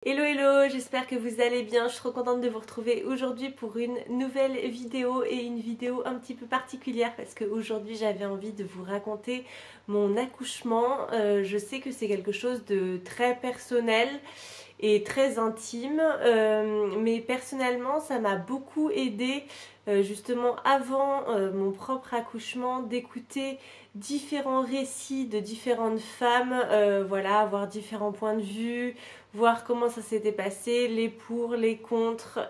Hello hello, j'espère que vous allez bien, je suis trop contente de vous retrouver aujourd'hui pour une nouvelle vidéo et une vidéo un petit peu particulière parce qu'aujourd'hui j'avais envie de vous raconter mon accouchement. Je sais que c'est quelque chose de très personnel et très intime, mais personnellement ça m'a beaucoup aidé justement avant mon propre accouchement d'écouter différents récits de différentes femmes, voilà, avoir différents points de vue, voir comment ça s'était passé, les pour, les contre,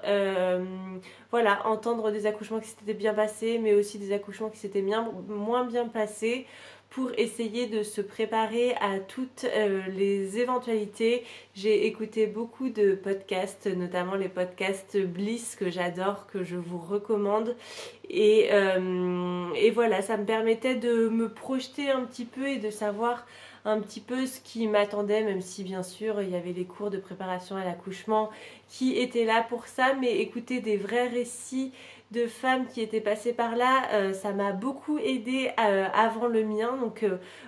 voilà, entendre des accouchements qui s'étaient bien passés, mais aussi des accouchements qui s'étaient moins bien passés, pour essayer de se préparer à toutes les éventualités. J'ai écouté beaucoup de podcasts, notamment les podcasts Bliss que j'adore, que je vous recommande. Et voilà, ça me permettait de me projeter un petit peu et de savoir un petit peu ce qui m'attendait, même si bien sûr il y avait les cours de préparation à l'accouchement qui étaient là pour ça, mais écouter des vrais récits de femmes qui étaient passées par là, ça m'a beaucoup aidé avant le mien. Donc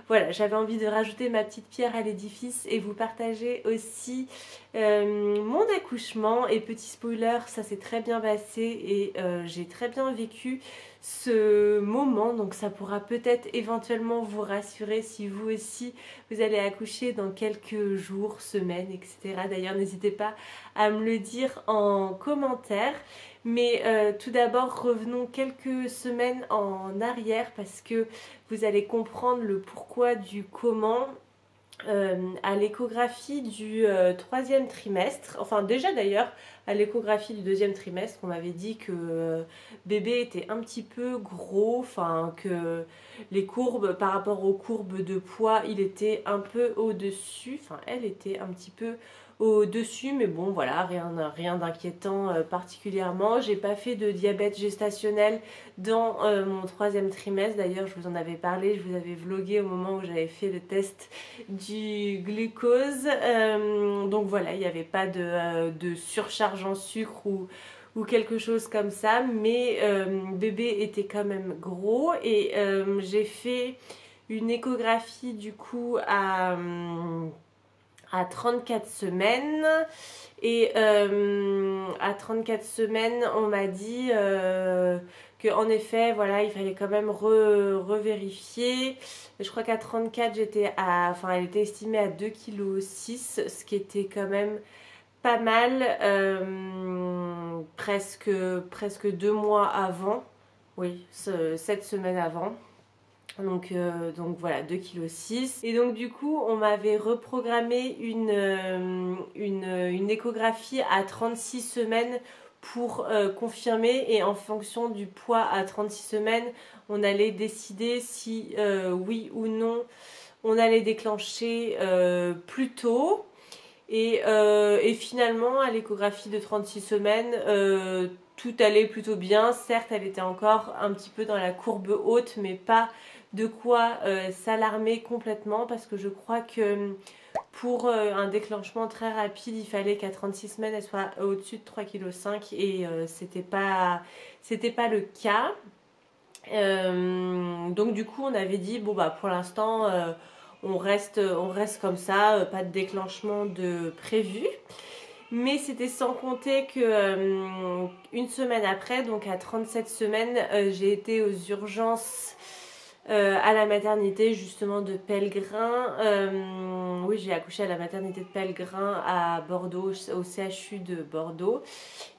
voilà, j'avais envie de rajouter ma petite pierre à l'édifice et vous partager aussi mon accouchement. Et petit spoiler, ça s'est très bien passé et j'ai très bien vécu ce moment, donc ça pourra peut-être éventuellement vous rassurer si vous aussi vous allez accoucher dans quelques jours, semaines, etc. D'ailleurs, n'hésitez pas à me le dire en commentaire. Mais tout d'abord, revenons quelques semaines en arrière parce que vous allez comprendre le pourquoi du comment. À l'échographie du troisième trimestre, enfin déjà d'ailleurs à l'échographie du deuxième trimestre, on m'avait dit que bébé était un petit peu gros, enfin que les courbes par rapport aux courbes de poids, il était un peu au-dessus, enfin elle était un petit peu au-dessus, mais bon voilà, rien d'inquiétant particulièrement. J'ai pas fait de diabète gestationnel dans mon troisième trimestre, d'ailleurs je vous en avais parlé, je vous avais vlogué au moment où j'avais fait le test du glucose, donc voilà, il n'y avait pas de surcharge en sucre ou quelque chose comme ça, mais bébé était quand même gros et j'ai fait une échographie du coup à 34 semaines et à 34 semaines on m'a dit qu'en effet voilà il fallait quand même revérifier. Je crois qu'à 34 elle était estimée à 2,6 kg, ce qui était quand même pas mal, presque 2 mois avant, oui, 7 semaines avant. Donc voilà, 2,6 kg. Et donc du coup, on m'avait reprogrammé une échographie à 36 semaines pour confirmer. Et en fonction du poids à 36 semaines, on allait décider si oui ou non on allait déclencher plus tôt. Et finalement, à l'échographie de 36 semaines, tout allait plutôt bien. Certes, elle était encore un petit peu dans la courbe haute, mais pas de quoi s'alarmer complètement parce que je crois que pour un déclenchement très rapide, il fallait qu'à 36 semaines, elle soit au-dessus de 3,5 kg et c'était pas le cas. Donc du coup, on avait dit, bon bah pour l'instant, on reste comme ça, pas de déclenchement de prévu. Mais c'était sans compter que une semaine après, donc à 37 semaines, j'ai été aux urgences à la maternité justement de Pellegrin. Oui, j'ai accouché à la maternité de Pellegrin à Bordeaux, au CHU de Bordeaux.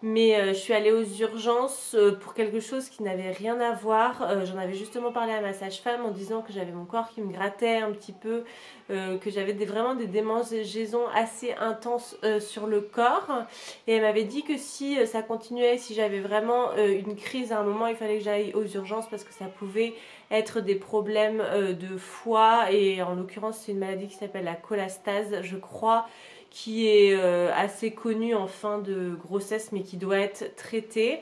Mais je suis allée aux urgences pour quelque chose qui n'avait rien à voir. J'en avais justement parlé à ma sage-femme en disant que j'avais mon corps qui me grattait un petit peu, que j'avais vraiment des démangeaisons assez intenses sur le corps. Et elle m'avait dit que si ça continuait, si j'avais vraiment une crise à un moment, il fallait que j'aille aux urgences parce que ça pouvait être des problèmes de foie. Et en l'occurrence, c'est une maladie qui s'appelle la cholestase, je crois, qui est assez connue en fin de grossesse mais qui doit être traitée.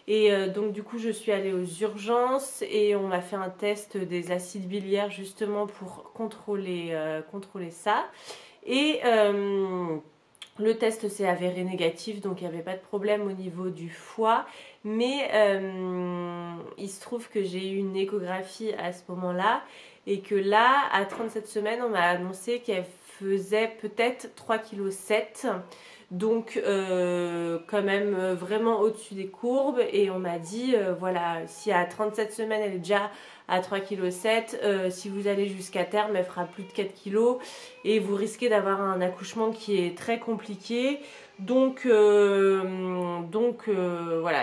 Et donc du coup je suis allée aux urgences et on m'a fait un test des acides biliaires justement pour contrôler ça. Et le test s'est avéré négatif, donc il n'y avait pas de problème au niveau du foie. Mais il se trouve que j'ai eu une échographie à ce moment-là et que là, à 37 semaines, on m'a annoncé qu'elle faisait peut-être 3,7 kg. donc quand même vraiment au-dessus des courbes. Et on m'a dit, voilà, si à 37 semaines elle est déjà à 3,7 kg, si vous allez jusqu'à terme, elle fera plus de 4 kg et vous risquez d'avoir un accouchement qui est très compliqué. Donc voilà,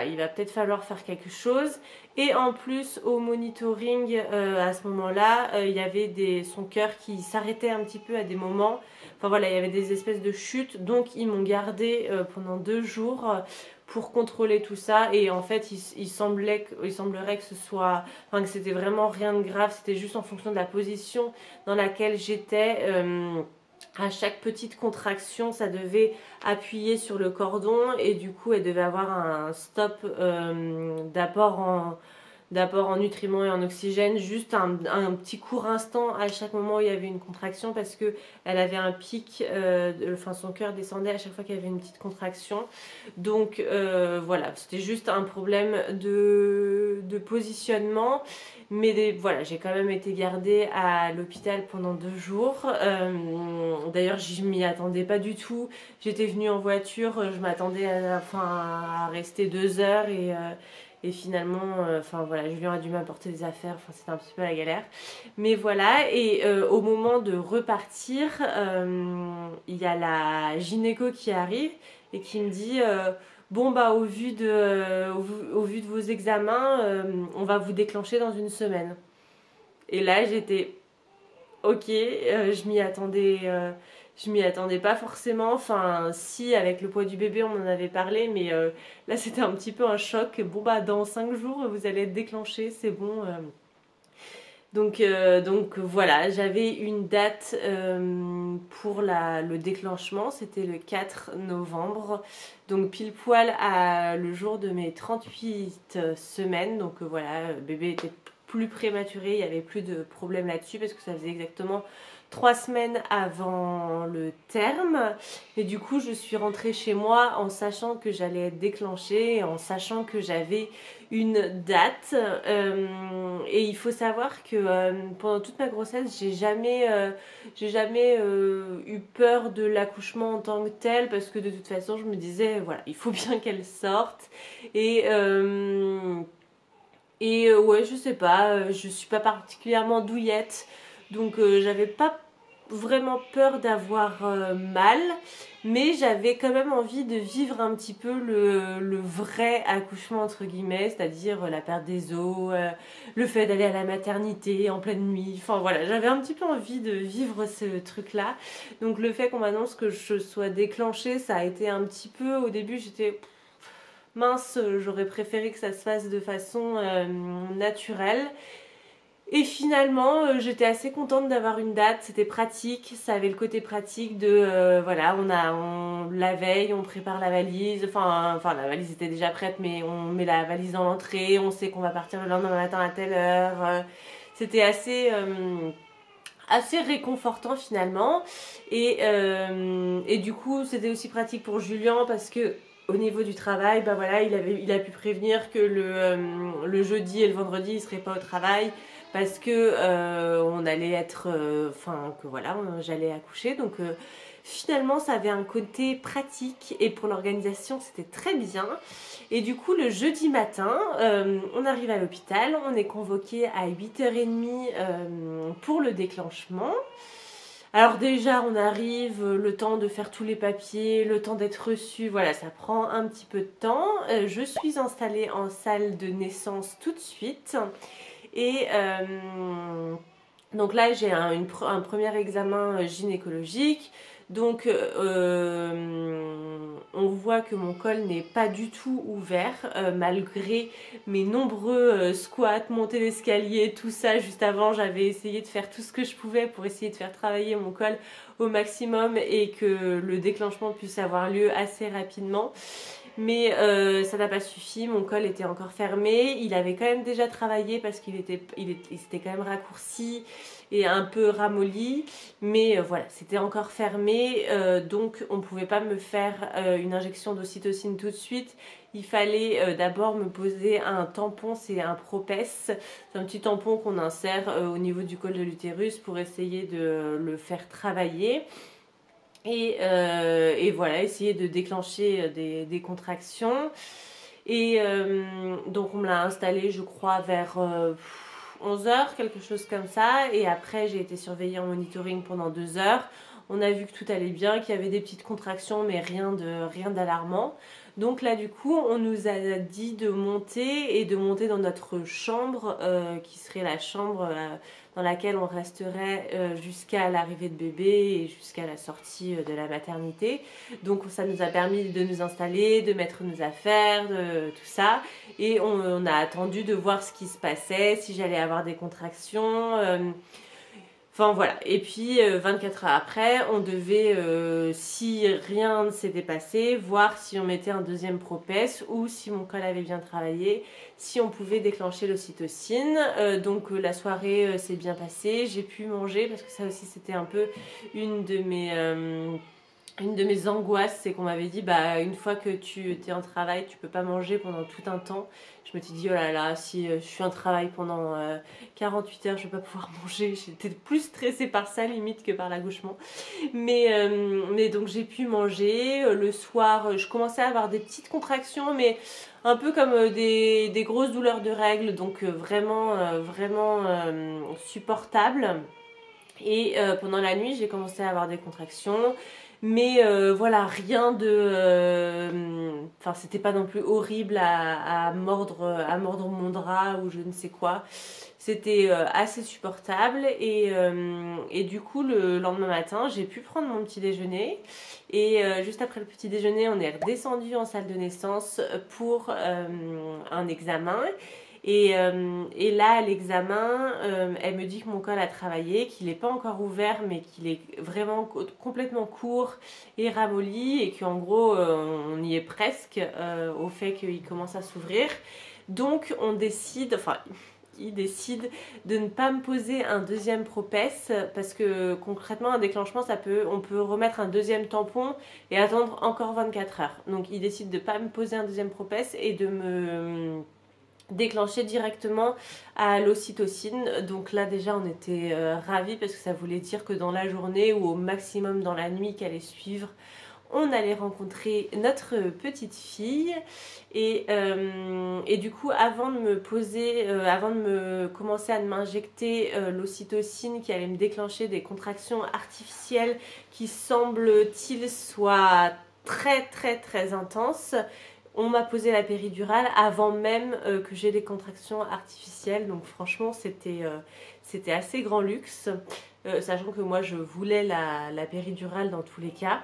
il va peut-être falloir faire quelque chose. Et en plus, au monitoring, à ce moment-là, il y avait son cœur qui s'arrêtait un petit peu à des moments. Enfin voilà, il y avait des espèces de chutes. Donc ils m'ont gardée pendant 2 jours pour contrôler tout ça. Et en fait, il semblerait que ce soit, enfin que c'était vraiment rien de grave. C'était juste en fonction de la position dans laquelle j'étais. À chaque petite contraction, ça devait appuyer sur le cordon et du coup, elle devait avoir un stop d'apport en nutriments et en oxygène, juste un petit court instant à chaque moment où il y avait une contraction parce que elle avait un pic, enfin son cœur descendait à chaque fois qu'il y avait une petite contraction. Donc voilà, c'était juste un problème de positionnement. Mais voilà, j'ai quand même été gardée à l'hôpital pendant 2 jours. D'ailleurs, je m'y attendais pas du tout. J'étais venue en voiture, je m'attendais à rester 2 heures et finalement, enfin voilà, Julien a dû m'apporter des affaires, enfin c'était un petit peu la galère. Mais voilà, et au moment de repartir, il y a la gynéco qui arrive et qui me dit bon bah au vu de vos examens, on va vous déclencher dans une semaine. Et là j'étais ok, je m'y attendais pas forcément. Enfin, si, avec le poids du bébé, on en avait parlé, mais là, c'était un petit peu un choc. Bon, bah, dans 5 jours, vous allez être déclenché, c'est bon. Donc voilà, j'avais une date pour le déclenchement, c'était le 4 novembre, donc pile poil le jour de mes 38 semaines. Donc voilà, le bébé était plus prématuré, il n'y avait plus de problème là-dessus parce que ça faisait exactement 3 semaines avant le terme. Et du coup, je suis rentrée chez moi en sachant que j'allais être déclenchée, en sachant que j'avais une date. Et il faut savoir que pendant toute ma grossesse, j'ai jamais eu peur de l'accouchement en tant que tel parce que de toute façon, je me disais, voilà, il faut bien qu'elle sorte. Et ouais, je sais pas, je suis pas particulièrement douillette, donc j'avais pas vraiment peur d'avoir mal, mais j'avais quand même envie de vivre un petit peu le vrai accouchement entre guillemets, c'est-à-dire la perte des os, le fait d'aller à la maternité en pleine nuit, enfin voilà, j'avais un petit peu envie de vivre ce truc-là. Donc le fait qu'on m'annonce que je sois déclenchée, ça a été un petit peu, au début j'étais mince, j'aurais préféré que ça se fasse de façon naturelle. Et finalement, j'étais assez contente d'avoir une date, c'était pratique, ça avait le côté pratique de, voilà, la veille, on prépare la valise, enfin la valise était déjà prête, mais on met la valise dans l'entrée, on sait qu'on va partir le lendemain matin à telle heure. C'était assez réconfortant finalement. Et du coup, c'était aussi pratique pour Julien parce que au niveau du travail, bah voilà, il a pu prévenir que le jeudi et le vendredi, il serait pas au travail parce que on allait être, enfin que voilà, j'allais accoucher. Donc finalement, ça avait un côté pratique et pour l'organisation, c'était très bien. Et du coup, le jeudi matin, on arrive à l'hôpital, on est convoqué à 8h30 pour le déclenchement. Alors déjà, on arrive, le temps de faire tous les papiers, le temps d'être reçu, voilà, ça prend un petit peu de temps. Je suis installée en salle de naissance tout de suite. Et donc là, j'ai un premier examen gynécologique. Donc, on voit que mon col n'est pas du tout ouvert, malgré mes nombreux squats, montées d'escalier, tout ça. Juste avant, j'avais essayé de faire tout ce que je pouvais pour essayer de faire travailler mon col au maximum et que le déclenchement puisse avoir lieu assez rapidement. Mais ça n'a pas suffi, mon col était encore fermé, il avait quand même déjà travaillé parce qu'il s'était quand même raccourci et un peu ramolli, mais voilà, c'était encore fermé, donc on ne pouvait pas me faire une injection d'ocytocine tout de suite. Il fallait d'abord me poser un tampon, c'est un Propes, c'est un petit tampon qu'on insère au niveau du col de l'utérus pour essayer de le faire travailler. Et voilà, essayer de déclencher des contractions. Et donc on me l'a installé, je crois, vers 11 heures, quelque chose comme ça. Et après, j'ai été surveillée en monitoring pendant 2 heures. On a vu que tout allait bien, qu'il y avait des petites contractions, mais rien d'alarmant. Donc là, du coup, on nous a dit de monter et de monter dans notre chambre, qui serait la chambre dans laquelle on resterait jusqu'à l'arrivée de bébé et jusqu'à la sortie de la maternité. Donc ça nous a permis de nous installer, de mettre nos affaires, de tout ça. Et on a attendu de voir ce qui se passait, si j'allais avoir des contractions. Enfin voilà. Et puis 24 heures après, on devait, si rien ne s'était passé, voir si on mettait un deuxième propès ou si mon col avait bien travaillé, si on pouvait déclencher l'ocytocine. Donc la soirée s'est bien passée. J'ai pu manger parce que ça aussi c'était un peu une de mes... une de mes angoisses, c'est qu'on m'avait dit, bah, une fois que tu es en travail, tu peux pas manger pendant tout un temps. Je me suis dit, oh là là, si je suis en travail pendant 48 heures, je vais pas pouvoir manger. J'étais plus stressée par ça, limite, que par l'accouchement. Mais donc, j'ai pu manger. Le soir, je commençais à avoir des petites contractions, mais un peu comme des grosses douleurs de règles. Donc, vraiment supportable. Et pendant la nuit, j'ai commencé à avoir des contractions. Mais voilà, rien de... Enfin, c'était pas non plus horrible à mordre mon drap ou je ne sais quoi. C'était assez supportable. Et du coup, le lendemain matin, j'ai pu prendre mon petit déjeuner. Et juste après le petit déjeuner, on est redescendu en salle de naissance pour un examen. Et là, à l'examen, elle me dit que mon col a travaillé, qu'il n'est pas encore ouvert, mais qu'il est vraiment complètement court et ramolli, et qu'en gros, on y est presque au fait qu'il commence à s'ouvrir. Donc, on décide, enfin, il décide de ne pas me poser un deuxième propès, parce que concrètement, un déclenchement, on peut remettre un deuxième tampon et attendre encore 24 heures. Donc, il décide de ne pas me poser un deuxième propès et de me déclenché directement à l'ocytocine. Donc là déjà on était ravis parce que ça voulait dire que dans la journée ou au maximum dans la nuit qui allait suivre, on allait rencontrer notre petite fille. Et du coup, avant de me poser, avant de me commencer à m'injecter l'ocytocine qui allait me déclencher des contractions artificielles qui semble-t-il soient très intenses, on m'a posé la péridurale avant même que j'ai des contractions artificielles. Donc franchement, c'était assez grand luxe. Sachant que moi, je voulais la péridurale dans tous les cas.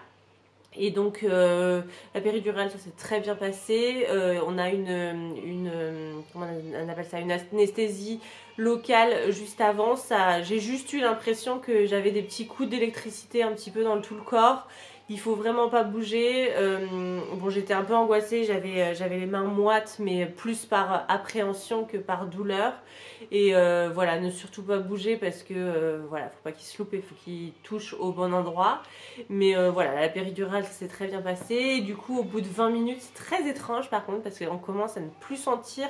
Et donc la péridurale, ça s'est très bien passé. On a comment on appelle ça, une anesthésie locale juste avant. J'ai juste eu l'impression que j'avais des petits coups d'électricité un petit peu dans tout le corps. Il faut vraiment pas bouger. Bon, j'étais un peu angoissée, j'avais les mains moites, mais plus par appréhension que par douleur. Et voilà, ne surtout pas bouger parce que voilà, faut pas qu'il se loupe et faut qu'il touche au bon endroit. Mais voilà, la péridurale s'est très bien passée. Et du coup, au bout de 20 minutes, c'est très étrange par contre, parce qu'on commence à ne plus sentir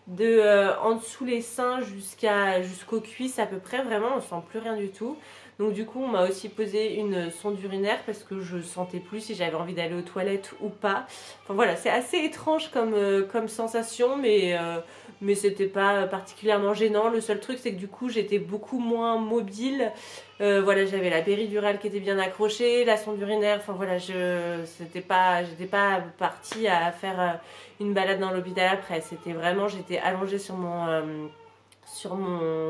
en dessous les seins jusqu'aux cuisses à peu près. Vraiment, on sent plus rien du tout. Donc du coup, on m'a aussi posé une sonde urinaire parce que je sentais plus si j'avais envie d'aller aux toilettes ou pas. Enfin voilà, c'est assez étrange comme sensation, mais c'était pas particulièrement gênant. Le seul truc, c'est que du coup, j'étais beaucoup moins mobile. Voilà, j'avais la péridurale qui était bien accrochée, la sonde urinaire. Enfin voilà, j'étais pas partie à faire une balade dans l'hôpital après. C'était vraiment, j'étais allongée sur mon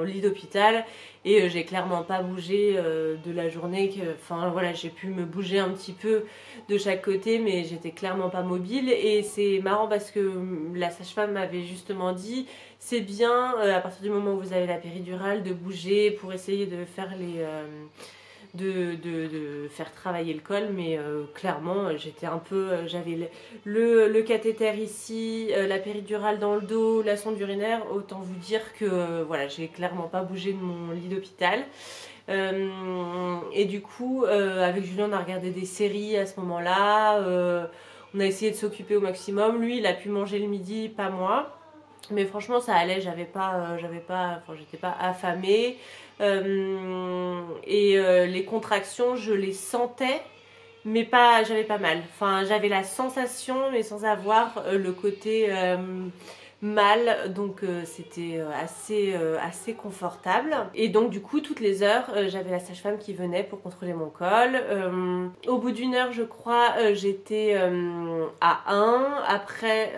lit d'hôpital et j'ai clairement pas bougé de la journée. Enfin voilà, j'ai pu me bouger un petit peu de chaque côté, mais j'étais clairement pas mobile. Et c'est marrant parce que la sage-femme m'avait justement dit, c'est bien à partir du moment où vous avez la péridurale de bouger pour essayer de faire de faire travailler le col, mais clairement j'étais un peu, j'avais le cathéter ici, la péridurale dans le dos, la sonde urinaire. Autant vous dire que voilà, j'ai clairement pas bougé de mon lit d'hôpital. Et du coup avec Julien on a regardé des séries à ce moment là, on a essayé de s'occuper au maximum. Lui il a pu manger le midi, pas moi. Mais franchement, ça allait, enfin, j'étais pas affamée. Les contractions, je les sentais, mais pas, j'avais pas mal. Enfin, j'avais la sensation, mais sans avoir le côté mal, donc c'était assez confortable. Et donc du coup, toutes les heures, j'avais la sage-femme qui venait pour contrôler mon col. Au bout d'une heure, je crois, j'étais à 1. Après,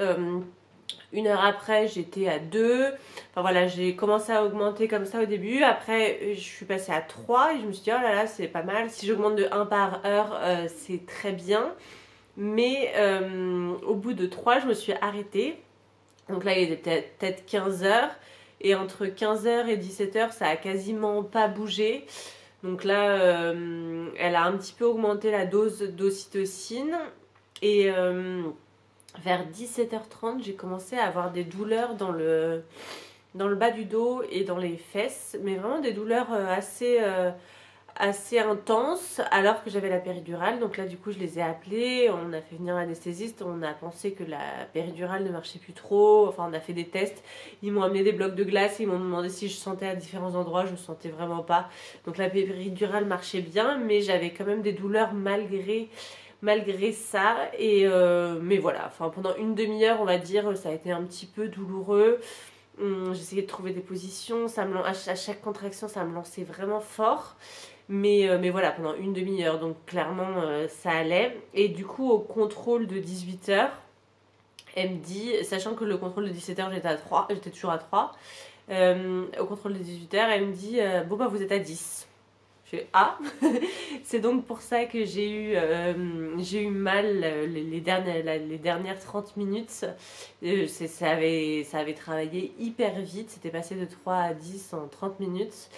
une heure après, j'étais à 2. Enfin voilà, j'ai commencé à augmenter comme ça au début. Après, je suis passée à 3 et je me suis dit, oh là là, c'est pas mal. Si j'augmente de 1 par heure, c'est très bien. Mais au bout de 3, je me suis arrêtée. Donc là, il était peut-être 15 heures. Et entre 15 heures et 17 heures, ça a quasiment pas bougé. Donc là, elle a un petit peu augmenté la dose d'ocytocine. Et vers 17h30, j'ai commencé à avoir des douleurs dans le bas du dos et dans les fesses. Mais vraiment des douleurs assez intenses alors que j'avais la péridurale. Donc là, du coup, je les ai appelés. On a fait venir l'anesthésiste. On a pensé que la péridurale ne marchait plus trop. Enfin, on a fait des tests. Ils m'ont amené des blocs de glace. Ils m'ont demandé si je sentais à différents endroits. Je ne sentais vraiment pas. Donc la péridurale marchait bien, mais j'avais quand même des douleurs malgré ça. Et mais voilà, enfin, pendant une demi-heure, on va dire, ça a été un petit peu douloureux. J'essayais de trouver des positions. À chaque contraction, ça me lançait vraiment fort. Mais voilà, pendant une demi-heure, donc clairement ça allait. Et du coup, au contrôle de 18h, elle me dit, sachant que le contrôle de 17h, j'étais toujours à 3. Au contrôle de 18h, elle me dit, bon bah vous êtes à 10. Je fais, ah. C'est donc pour ça que j'ai eu mal les dernières 30 minutes. Ça avait travaillé hyper vite, c'était passé de 3 à 10 en 30 minutes.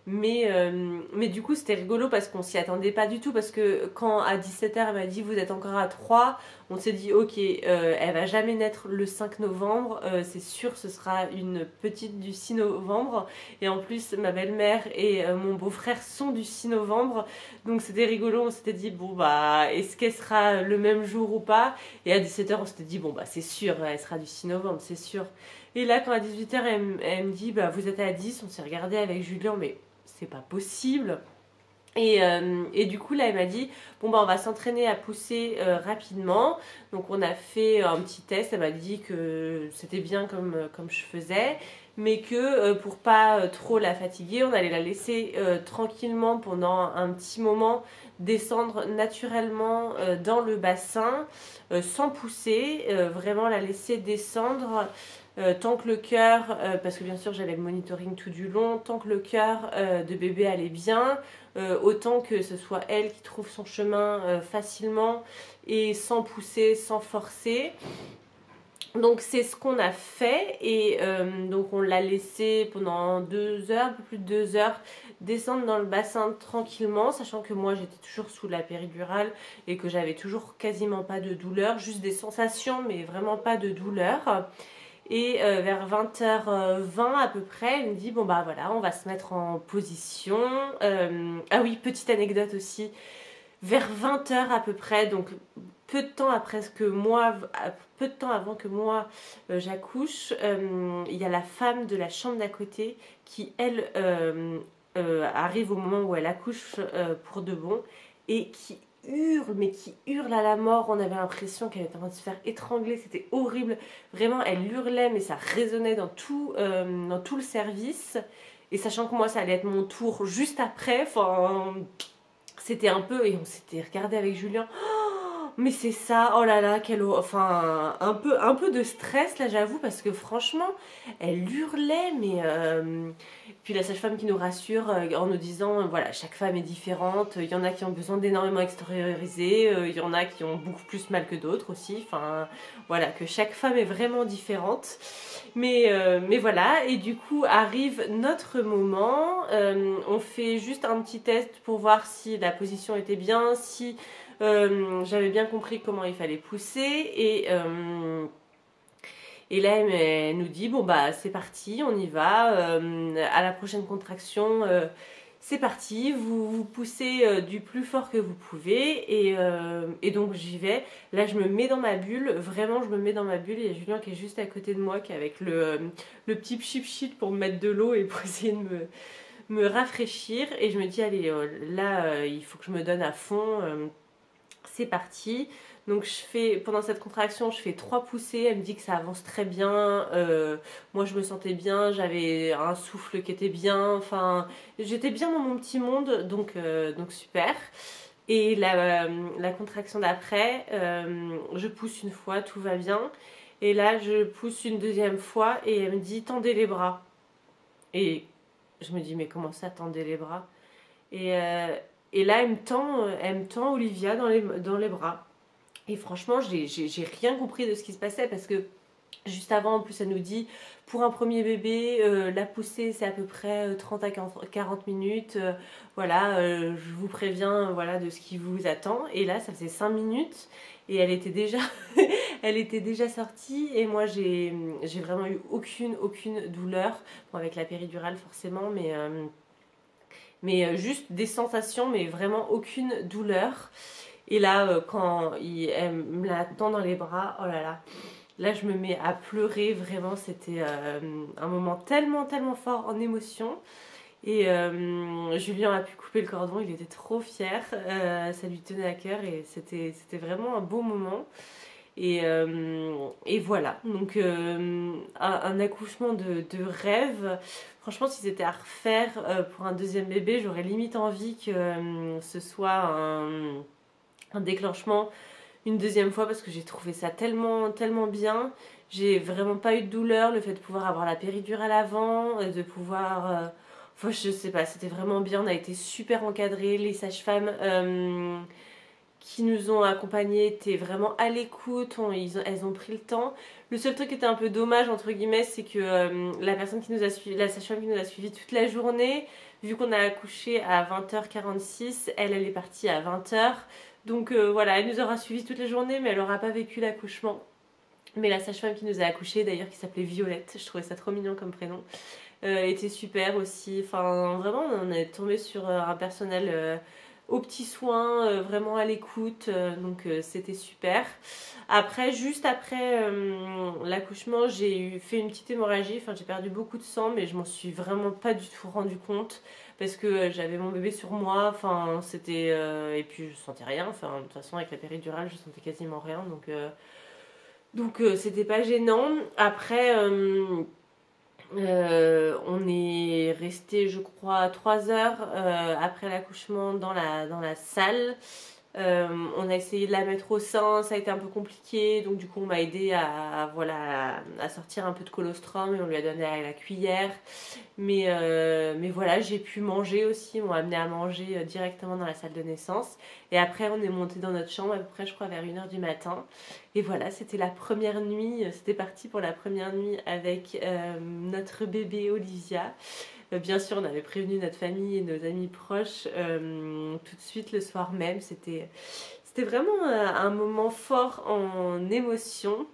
Mais du coup, c'était rigolo parce qu'on s'y attendait pas du tout. Parce que quand à 17h, elle m'a dit vous êtes encore à 3, on s'est dit ok, elle va jamais naître le 5 novembre. C'est sûr, ce sera une petite du 6 novembre. Et en plus, ma belle-mère et mon beau-frère sont du 6 novembre. Donc c'était rigolo. On s'était dit bon, bah, est-ce qu'elle sera le même jour ou pas? Et à 17h, on s'était dit bon, bah, c'est sûr, elle sera du 6 novembre, c'est sûr. Et là, quand à 18h, elle me dit bah, vous êtes à 10, on s'est regardé avec Julien, mais c'est pas possible. Et du coup là elle m'a dit bon bah on va s'entraîner à pousser rapidement. Donc on a fait un petit test, elle m'a dit que c'était bien comme je faisais, mais que pour pas trop la fatiguer, on allait la laisser tranquillement pendant un petit moment descendre naturellement dans le bassin sans pousser, vraiment la laisser descendre tant que le cœur, parce que bien sûr j'avais le monitoring tout du long, tant que le cœur de bébé allait bien, autant que ce soit elle qui trouve son chemin facilement et sans pousser, sans forcer. Donc c'est ce qu'on a fait et donc on l'a laissé pendant 2 heures, un peu plus de 2 heures, descendre dans le bassin tranquillement, sachant que moi j'étais toujours sous la péridurale et que j'avais toujours quasiment pas de douleur, juste des sensations mais vraiment pas de douleur. Et vers 20h20 à peu près, elle me dit bon bah voilà, on va se mettre en position. Ah oui, petite anecdote aussi. Vers 20h à peu près, donc peu de temps après que moi, peu de temps avant que moi j'accouche, il y a la femme de la chambre d'à côté qui elle arrive au moment où elle accouche pour de bon et qui hurle, mais qui hurle à la mort. On avait l'impression qu'elle était en train de se faire étrangler, c'était horrible. Vraiment, elle hurlait, mais ça résonnait dans tout le service. Et sachant que moi, ça allait être mon tour juste après, enfin, c'était un peu, et on s'était regardé avec Julien. Mais c'est ça, oh là là, enfin, un peu de stress là, j'avoue, parce que franchement, elle hurlait, mais puis la sage-femme qui nous rassure en nous disant, voilà, chaque femme est différente, il y en a qui ont besoin d'énormément extérioriser, il y en a qui ont beaucoup plus mal que d'autres aussi, enfin, voilà, que chaque femme est vraiment différente. Mais voilà, et du coup arrive notre moment, on fait juste un petit test pour voir si la position était bien, si j'avais bien compris comment il fallait pousser et là elle nous dit bon bah c'est parti, on y va, à la prochaine contraction c'est parti, vous poussez du plus fort que vous pouvez et donc j'y vais. Là je me mets dans ma bulle, vraiment je me mets dans ma bulle, il y a Julien qui est juste à côté de moi qui est avec le petit chip pour me mettre de l'eau et pour essayer de me rafraîchir et je me dis allez là il faut que je me donne à fond. c'est parti. Donc pendant cette contraction, je fais 3 poussées, elle me dit que ça avance très bien, moi je me sentais bien, j'avais un souffle qui était bien, enfin j'étais bien dans mon petit monde, donc super. Et la contraction d'après, je pousse une fois, tout va bien. Et là, je pousse une deuxième fois et elle me dit tendez les bras. Et je me dis mais comment ça tendez les bras? Et, euh, et là, elle me tend Olivia dans les bras. Et franchement, j'ai rien compris de ce qui se passait parce que juste avant, en plus, elle nous dit pour un premier bébé, la poussée c'est à peu près 30 à 40 minutes. Voilà, je vous préviens voilà, de ce qui vous attend. Et là, ça faisait 5 minutes et elle était déjà, elle était déjà sortie. Et moi, j'ai vraiment eu aucune douleur. Bon, avec la péridurale, forcément, mais juste des sensations, mais vraiment aucune douleur. Et là, quand elle me la tend dans les bras, oh là là, là je me mets à pleurer, vraiment, c'était un moment tellement fort en émotion. Et Julien a pu couper le cordon, il était trop fier, ça lui tenait à cœur et c'était vraiment un beau moment. Et voilà, donc un accouchement de rêve. Franchement, si c'était à refaire pour un deuxième bébé, j'aurais limite envie que ce soit un déclenchement une deuxième fois parce que j'ai trouvé ça tellement bien. J'ai vraiment pas eu de douleur, le fait de pouvoir avoir la péridurale avant, de pouvoir... enfin, je sais pas, c'était vraiment bien, on a été super encadrés, les sages-femmes qui nous ont accompagnés étaient vraiment à l'écoute, elles ont pris le temps. Le seul truc qui était un peu dommage, entre guillemets, c'est que la personne qui nous a suivi, la sage-femme qui nous a suivi toute la journée, vu qu'on a accouché à 20h46, elle est partie à 20h. Donc voilà, elle nous aura suivi toute la journée, mais elle n'aura pas vécu l'accouchement. Mais la sage-femme qui nous a accouché, d'ailleurs, qui s'appelait Violette, je trouvais ça trop mignon comme prénom, était super aussi. Enfin, vraiment, on est tombé sur un personnel aux petits soins, vraiment à l'écoute, donc c'était super. Après, juste après l'accouchement, j'ai fait une petite hémorragie, enfin j'ai perdu beaucoup de sang, mais je m'en suis vraiment pas du tout rendu compte parce que j'avais mon bébé sur moi, enfin c'était et puis je sentais rien, enfin de toute façon avec la péridurale je sentais quasiment rien, donc c'était pas gênant. Après on est resté, je crois, 3 heures après l'accouchement dans la salle. On a essayé de la mettre au sein, ça a été un peu compliqué, donc du coup on m'a aidé voilà, à sortir un peu de colostrum et on lui a donné à la cuillère. Mais voilà, j'ai pu manger aussi, on m'a amené à manger directement dans la salle de naissance. Et après on est monté dans notre chambre à peu près, je crois, vers 1h du matin. Et voilà, c'était la première nuit, c'était parti pour la première nuit avec notre bébé Olivia. Bien sûr, on avait prévenu notre famille et nos amis proches tout de suite le soir même. C'était vraiment un moment fort en émotion.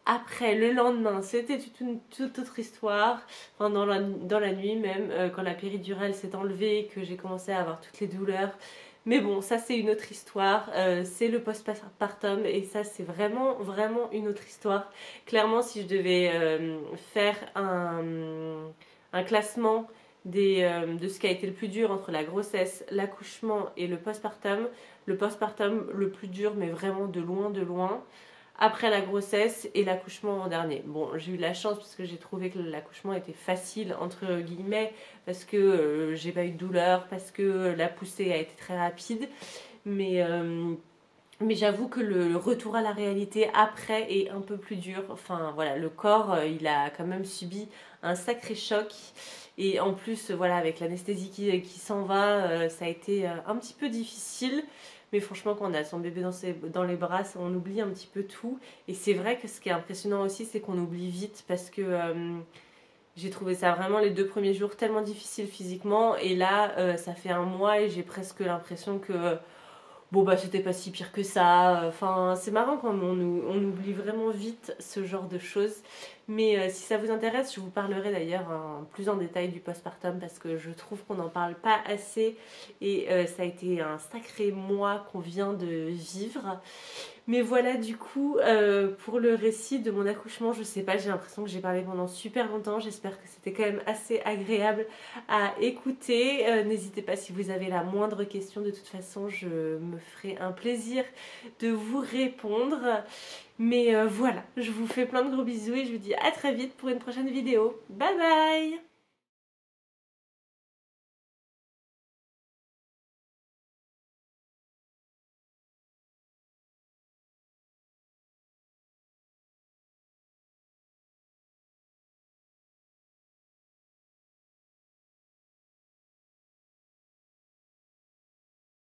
Après, le lendemain, c'était une toute autre histoire. Enfin, dans la nuit même, quand la péridurale s'est enlevée, que j'ai commencé à avoir toutes les douleurs. Mais bon, ça c'est une autre histoire. C'est le postpartum et ça c'est vraiment une autre histoire. Clairement, si je devais faire un classement de ce qui a été le plus dur entre la grossesse, l'accouchement et le postpartum le plus dur, mais vraiment de loin, après la grossesse et l'accouchement en dernier. Bon, j'ai eu de la chance parce que j'ai trouvé que l'accouchement était facile, entre guillemets, parce que j'ai pas eu de douleur, parce que la poussée a été très rapide, mais j'avoue que le retour à la réalité après est un peu plus dur. Enfin voilà, le corps, il a quand même subi un sacré choc. Et en plus, voilà, avec l'anesthésie qui s'en va, ça a été un petit peu difficile. Mais franchement, quand on a son bébé dans les bras, on oublie un petit peu tout. Et c'est vrai que ce qui est impressionnant aussi, c'est qu'on oublie vite parce que j'ai trouvé ça vraiment les 2 premiers jours tellement difficiles physiquement. Et là, ça fait un mois et j'ai presque l'impression que bon bah c'était pas si pire que ça. Enfin c'est marrant quand on oublie vraiment vite ce genre de choses. Mais si ça vous intéresse, je vous parlerai d'ailleurs plus en détail du postpartum parce que je trouve qu'on n'en parle pas assez et ça a été un sacré mois qu'on vient de vivre. Mais voilà, du coup, pour le récit de mon accouchement, je sais pas, j'ai l'impression que j'ai parlé pendant super longtemps. J'espère que c'était quand même assez agréable à écouter. N'hésitez pas si vous avez la moindre question, de toute façon, je me ferai un plaisir de vous répondre. Mais voilà, je vous fais plein de gros bisous et je vous dis à très vite pour une prochaine vidéo. Bye bye!